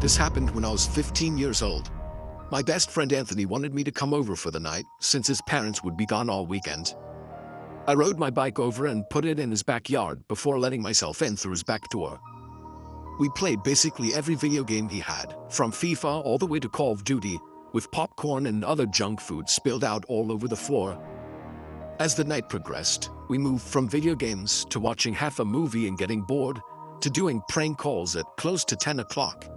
This happened when I was 15 years old. My best friend Anthony wanted me to come over for the night since his parents would be gone all weekend. I rode my bike over and put it in his backyard before letting myself in through his back door. We played basically every video game he had, from FIFA all the way to Call of Duty, with popcorn and other junk food spilled out all over the floor. As the night progressed, we moved from video games to watching half a movie and getting bored, to doing prank calls at close to 10 o'clock.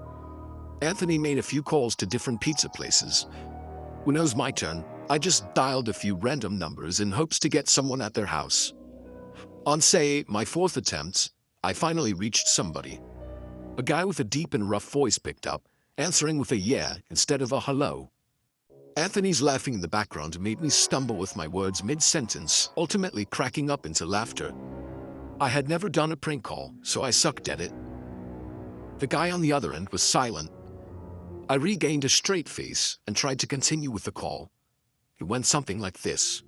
Anthony made a few calls to different pizza places. When it was my turn, I just dialed a few random numbers in hopes to get someone at their house. On, say, my fourth attempt, I finally reached somebody. A guy with a deep and rough voice picked up, answering with a yeah instead of a hello. Anthony's laughing in the background made me stumble with my words mid-sentence, ultimately cracking up into laughter. I had never done a prank call, so I sucked at it. The guy on the other end was silent. I regained a straight face and tried to continue with the call. It went something like this.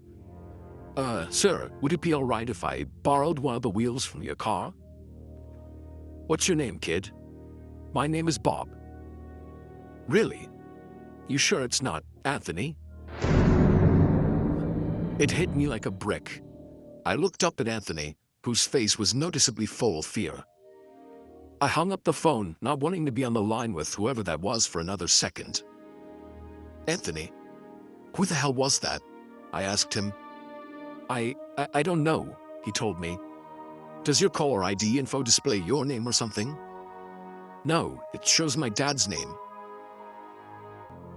Sir, would it be all right if I borrowed one of the wheels from your car? What's your name, kid? My name is Bob. Really? You sure it's not Anthony? It hit me like a brick. I looked up at Anthony, whose face was noticeably full of fear. I hung up the phone, not wanting to be on the line with whoever that was for another second. Anthony, who the hell was that? I asked him. I don't know, he told me. Does your caller ID info display your name or something? No, it shows my dad's name.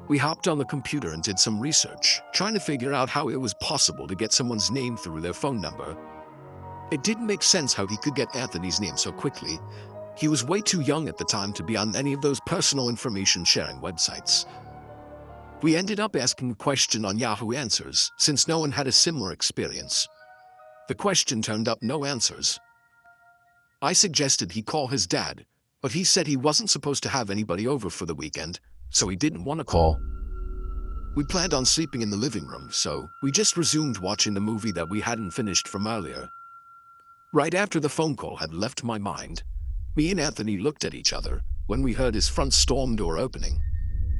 We hopped on the computer and did some research, trying to figure out how it was possible to get someone's name through their phone number. It didn't make sense how he could get Anthony's name so quickly. He was way too young at the time to be on any of those personal information sharing websites. We ended up asking a question on Yahoo Answers, since no one had a similar experience. The question turned up no answers. I suggested he call his dad, but he said he wasn't supposed to have anybody over for the weekend, so he didn't want to call. We planned on sleeping in the living room, so we just resumed watching the movie that we hadn't finished from earlier. Right after the phone call had left my mind, me and Anthony looked at each other when we heard his front storm door opening,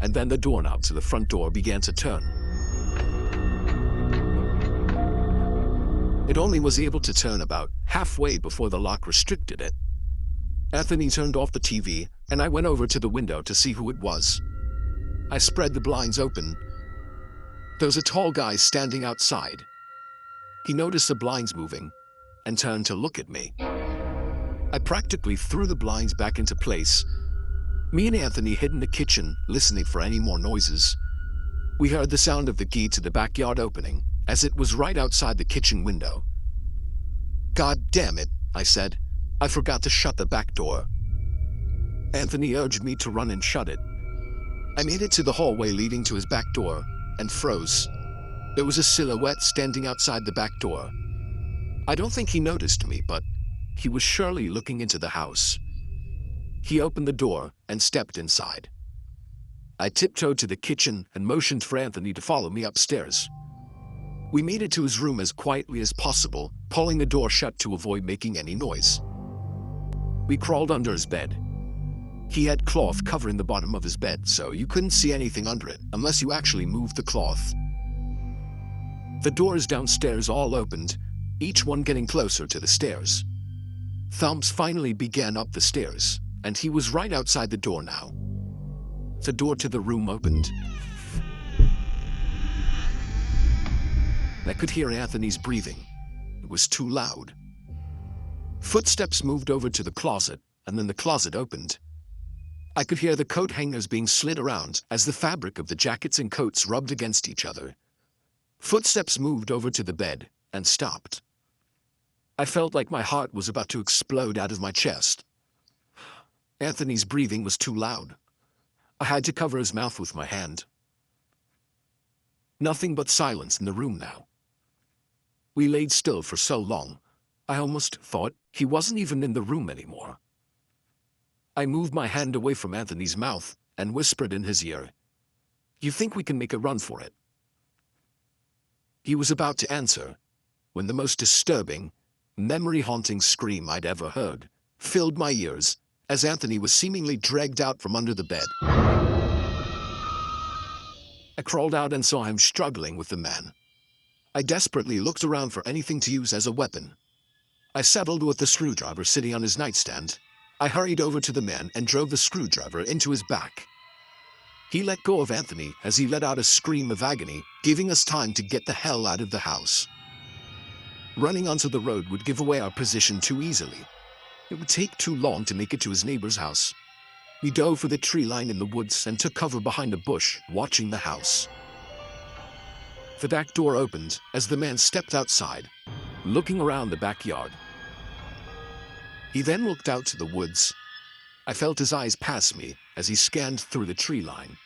and then the doorknob to the front door began to turn. It only was able to turn about halfway before the lock restricted it. Anthony turned off the TV, and I went over to the window to see who it was. I spread the blinds open. There was a tall guy standing outside. He noticed the blinds moving and turned to look at me. I practically threw the blinds back into place. Me and Anthony hid in the kitchen, listening for any more noises. We heard the sound of the key to the backyard opening, as it was right outside the kitchen window. God damn it, I said. I forgot to shut the back door. Anthony urged me to run and shut it. I made it to the hallway leading to his back door, and froze. There was a silhouette standing outside the back door. I don't think he noticed me, but he was surely looking into the house. He opened the door and stepped inside. I tiptoed to the kitchen and motioned for Anthony to follow me upstairs. We made it to his room as quietly as possible, pulling the door shut to avoid making any noise. We crawled under his bed. He had cloth covering the bottom of his bed, so you couldn't see anything under it unless you actually moved the cloth. The doors downstairs all opened, each one getting closer to the stairs. Thumps finally began up the stairs, and he was right outside the door now. The door to the room opened. I could hear Anthony's breathing. It was too loud. Footsteps moved over to the closet, and then the closet opened. I could hear the coat hangers being slid around as the fabric of the jackets and coats rubbed against each other. Footsteps moved over to the bed and stopped. I felt like my heart was about to explode out of my chest. Anthony's breathing was too loud. I had to cover his mouth with my hand. Nothing but silence in the room now. We laid still for so long, I almost thought he wasn't even in the room anymore. I moved my hand away from Anthony's mouth and whispered in his ear, "You think we can make a run for it?" He was about to answer when the most disturbing, memory-haunting scream I'd ever heard filled my ears as Anthony was seemingly dragged out from under the bed. I crawled out and saw him struggling with the man. I desperately looked around for anything to use as a weapon. I settled with the screwdriver sitting on his nightstand. I hurried over to the man and drove the screwdriver into his back. He let go of Anthony as he let out a scream of agony, giving us time to get the hell out of the house. Running onto the road would give away our position too easily. It would take too long to make it to his neighbor's house. We dove for the tree line in the woods and took cover behind a bush, watching the house. The back door opened as the man stepped outside, looking around the backyard. He then looked out to the woods. I felt his eyes pass me as he scanned through the tree line.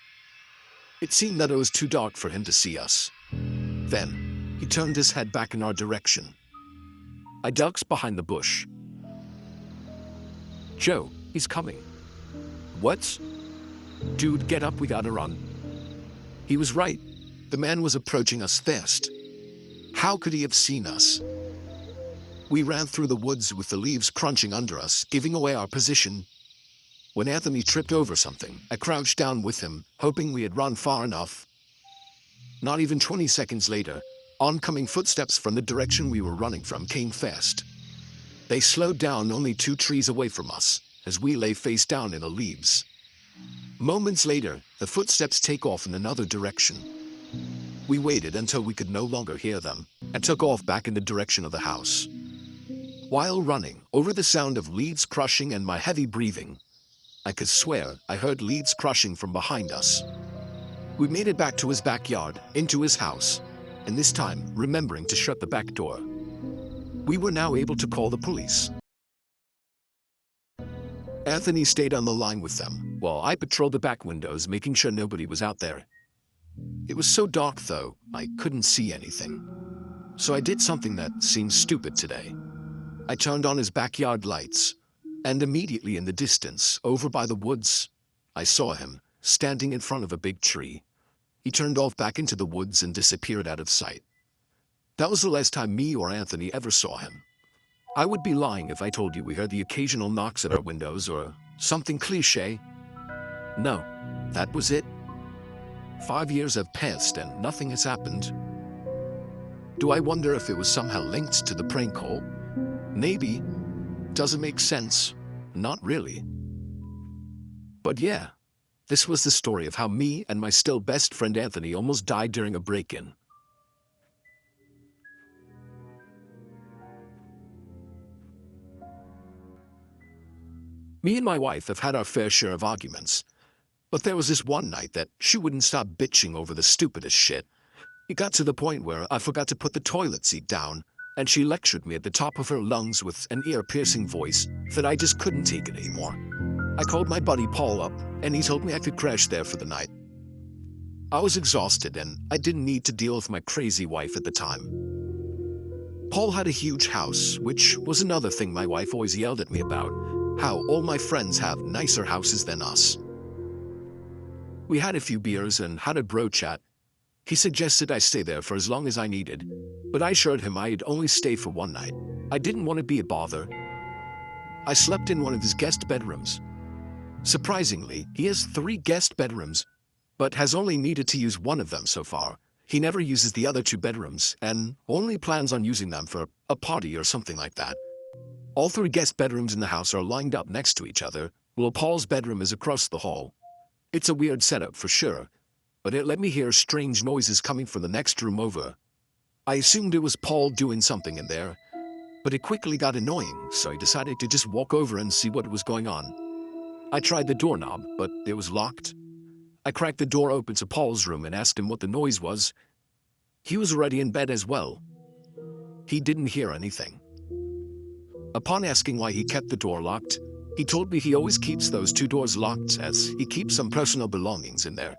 It seemed that it was too dark for him to see us. Then, he turned his head back in our direction. I ducked behind the bush. "Joe, he's coming." "What?" "Dude, get up, we gotta run." He was right. The man was approaching us fast. How could he have seen us? We ran through the woods with the leaves crunching under us, giving away our position. When Anthony tripped over something, I crouched down with him, hoping we had run far enough. Not even 20 seconds later, oncoming footsteps from the direction we were running from came fast. They slowed down only 2 trees away from us, as we lay face down in the leaves. Moments later, the footsteps take off in another direction. We waited until we could no longer hear them, and took off back in the direction of the house. While running, over the sound of leaves crushing and my heavy breathing, I could swear I heard leaves crushing from behind us. We made it back to his backyard, into his house, and this time remembering to shut the back door. We were now able to call the police. Anthony stayed on the line with them, while I patrolled the back windows, making sure nobody was out there. It was so dark, though, I couldn't see anything. So I did something that seemed stupid today. I turned on his backyard lights, and immediately in the distance, over by the woods, I saw him, standing in front of a big tree. He turned off back into the woods and disappeared out of sight. That was the last time me or Anthony ever saw him. I would be lying if I told you we heard the occasional knocks at our windows or something cliché. No, that was it. 5 years have passed and nothing has happened. Do I wonder if it was somehow linked to the prank call? Maybe. Does it make sense? Not really. But yeah, this was the story of how me and my still best friend Anthony almost died during a break-in. Me and my wife have had our fair share of arguments, but there was this one night that she wouldn't stop bitching over the stupidest shit. It got to the point where I forgot to put the toilet seat down, and she lectured me at the top of her lungs with an ear-piercing voice that I just couldn't take it anymore. I called my buddy Paul up, and he told me I could crash there for the night. I was exhausted, and I didn't need to deal with my crazy wife at the time. Paul had a huge house, which was another thing my wife always yelled at me about, how all my friends have nicer houses than us. We had a few beers and had a bro chat. He suggested I stay there for as long as I needed, but I assured him I'd only stay for one night. I didn't want to be a bother. I slept in one of his guest bedrooms. Surprisingly, he has 3 guest bedrooms, but has only needed to use one of them so far. He never uses the other 2 bedrooms and only plans on using them for a party or something like that. All 3 guest bedrooms in the house are lined up next to each other, while Paul's bedroom is across the hall. It's a weird setup for sure, but it let me hear strange noises coming from the next room over. I assumed it was Paul doing something in there, but it quickly got annoying, so I decided to just walk over and see what was going on. I tried the doorknob, but it was locked. I cracked the door open to Paul's room and asked him what the noise was. He was already in bed as well. He didn't hear anything. Upon asking why he kept the door locked, he told me he always keeps those 2 doors locked as he keeps some personal belongings in there.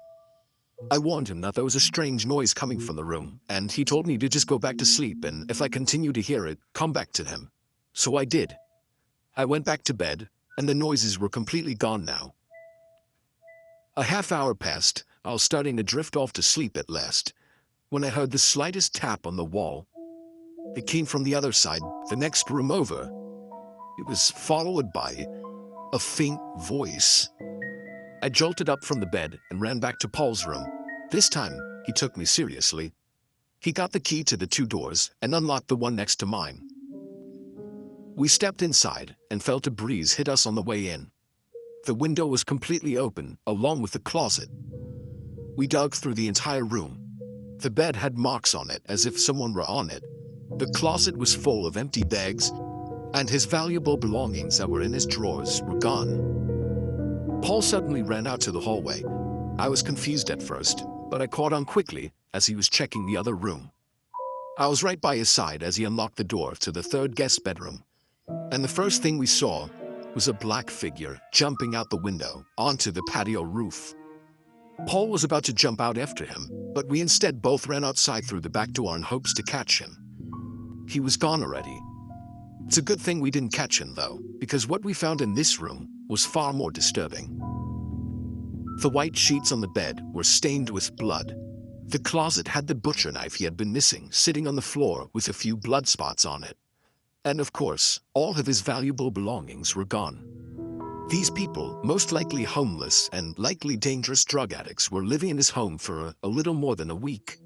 I warned him that there was a strange noise coming from the room, and he told me to just go back to sleep, and if I continued to hear it, come back to him. So I did. I went back to bed, and the noises were completely gone now. A half hour passed. I was starting to drift off to sleep at last, when I heard the slightest tap on the wall. It came from the other side, the next room over. It was followed by A faint voice. I jolted up from the bed and ran back to Paul's room. This time, he took me seriously. He got the key to the 2 doors and unlocked the one next to mine. We stepped inside and felt a breeze hit us on the way in. The window was completely open, along with the closet. We dug through the entire room. The bed had marks on it as if someone were on it. The closet was full of empty bags, and his valuable belongings that were in his drawers were gone. Paul suddenly ran out to the hallway. I was confused at first, but I caught on quickly as he was checking the other room. I was right by his side as he unlocked the door to the 3rd guest bedroom. And the first thing we saw was a black figure jumping out the window onto the patio roof. Paul was about to jump out after him, but we instead both ran outside through the back door in hopes to catch him. He was gone already. It's a good thing we didn't catch him, though, because what we found in this room was far more disturbing. The white sheets on the bed were stained with blood. The closet had the butcher knife he had been missing sitting on the floor with a few blood spots on it. And of course, all of his valuable belongings were gone. These people, most likely homeless and likely dangerous drug addicts, were living in his home for a little more than a week.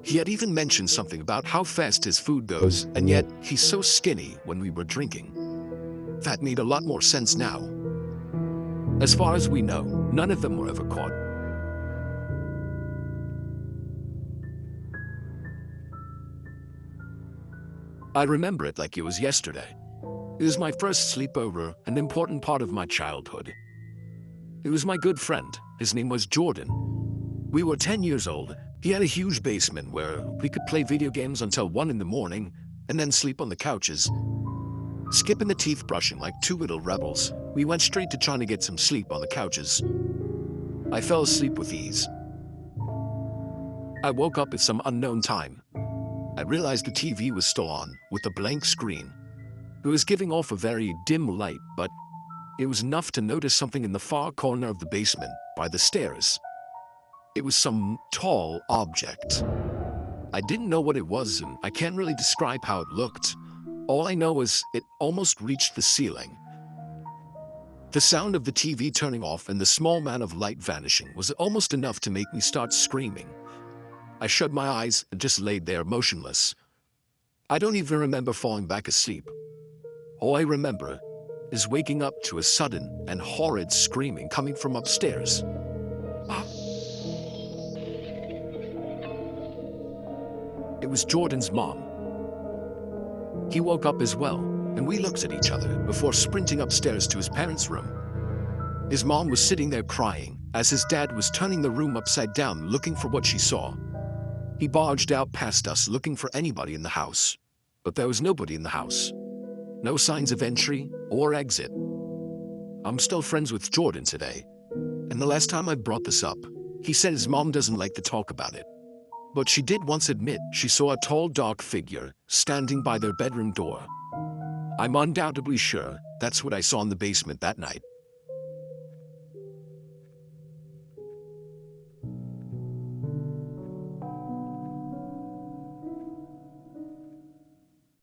He had even mentioned something about how fast his food goes, and yet he's so skinny when we were drinking. That made a lot more sense now. As far as we know, none of them were ever caught. I remember it like it was yesterday. It was my first sleepover, an important part of my childhood. It was my good friend. His name was Jordan. We were 10 years old. He had a huge basement where we could play video games until 1 in the morning and then sleep on the couches. Skipping the teeth brushing like 2 little rebels, we went straight to trying to get some sleep on the couches. I fell asleep with ease. I woke up at some unknown time. I realized the TV was still on, with a blank screen. It was giving off a very dim light, but it was enough to notice something in the far corner of the basement, by the stairs. It was some tall object. I didn't know what it was, and I can't really describe how it looked. All I know is it almost reached the ceiling. The sound of the TV turning off and the small amount of light vanishing was almost enough to make me start screaming. I shut my eyes and just laid there motionless. I don't even remember falling back asleep. All I remember is waking up to a sudden and horrid screaming coming from upstairs. It was Jordan's mom. He woke up as well, and we looked at each other before sprinting upstairs to his parents' room. His mom was sitting there crying as his dad was turning the room upside down looking for what she saw. He barged out past us looking for anybody in the house, but there was nobody in the house. No signs of entry or exit. I'm still friends with Jordan today, and the last time I brought this up, he said his mom doesn't like to talk about it. But she did once admit she saw a tall, dark figure standing by their bedroom door. I'm undoubtedly sure that's what I saw in the basement that night.